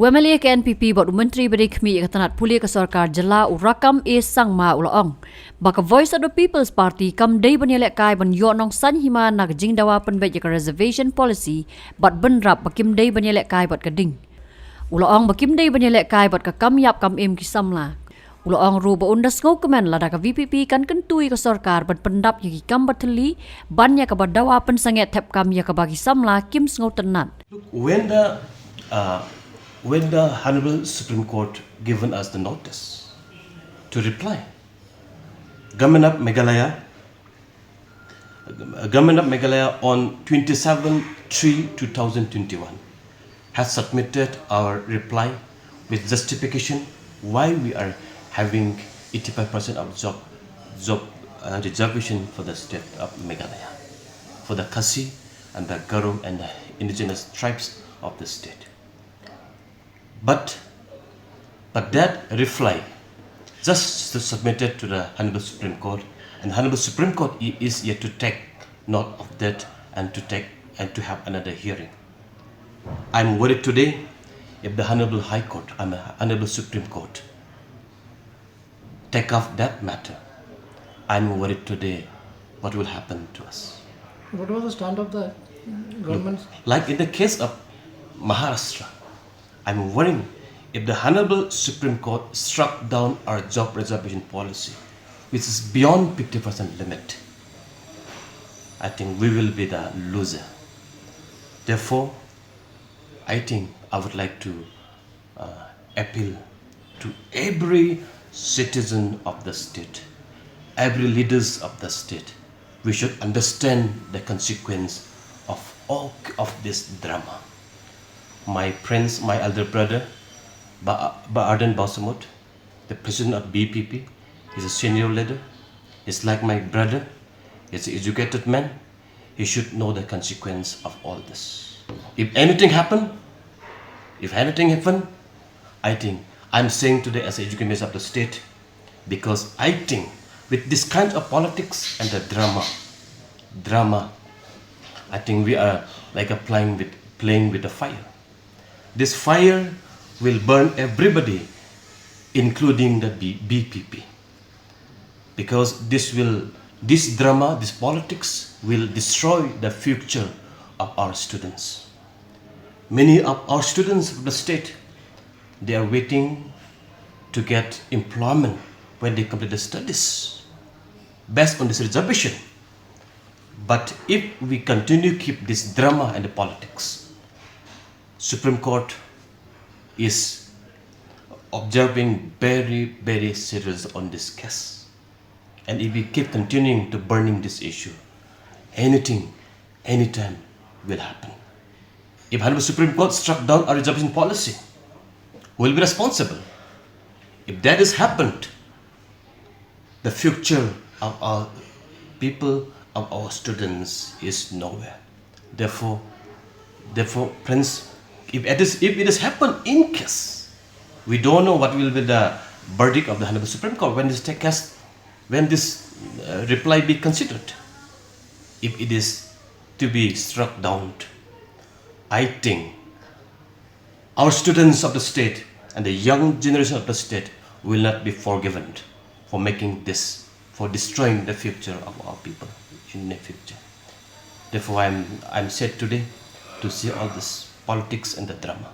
Wemeli ke NPP bot Myntri beri kami tnad pule ke sarkar jela urakam saiñ-hima ïohnong. Baka Voice of the People's Party kam day ban lehkai ban ïohnong saiñ-hima nak jing dawa penbet ke Reservation Policy bat benrap bakim day ban lehkai bat keding. ïohnong bakim day ban lehkai bat ke kam yap kam im kisamla. ïohnong ru ba undas ngau kemen lada ke VPP kan kentui ke sarkar ban pendap yaki kam bateli ban ya ke dawa pen sanget tep kam ya ke bagi samla kim ngau tnad. When the Honorable Supreme Court given us the notice to reply, Government of Meghalaya on 27/3/2021 has submitted our reply with justification why we are having 85% of job reservation for the state of Meghalaya, for the Khasi and the Kyrwoh and the indigenous tribes of the state. But that reply just submitted to the Honorable Supreme Court, and the Honorable Supreme Court is yet to take note of that and to have another hearing. I'm worried today if the Honorable High Court and the Honorable Supreme Court take off that matter. I'm worried today what will happen to us. What was the stand of the government? Like in the case of Maharashtra, I'm worrying if the Honorable Supreme Court struck down our job reservation policy, which is beyond 50% limit. I think we will be the loser. Therefore, I think I would like to appeal to every citizen of the state, every leaders of the state. We should understand the consequence of all of this drama. My friends, my elder brother, Arden Basamut, the president of VPP, is a senior leader. He's like my brother. He's an educated man. He should know the consequence of all this. If anything happen, I think I'm saying today as an educator of the state, because I think with this kind of politics and the drama, I think we are like playing with the fire. This fire will burn everybody, including the VPP, because this drama, this politics will destroy the future of our students. Many of our students of the state, they are waiting to get employment when they complete the studies based on this reservation. But if we continue keep this drama and the politics, Supreme Court is observing very, very serious on this case. And if we keep continuing to burning this issue, anything, anytime will happen. If Honorable Supreme Court struck down our reservation policy, who will be responsible? If that has happened, the future of our people, of our students is nowhere. Therefore, friends, if it has happened in case, we don't know what will be the verdict of the Honorable Supreme Court when this reply be considered. If it is to be struck down, I think our students of the state and the young generation of the state will not be forgiven for making this, for destroying the future of our people in the future. Therefore, I'm sad today to see all this politics and the drama.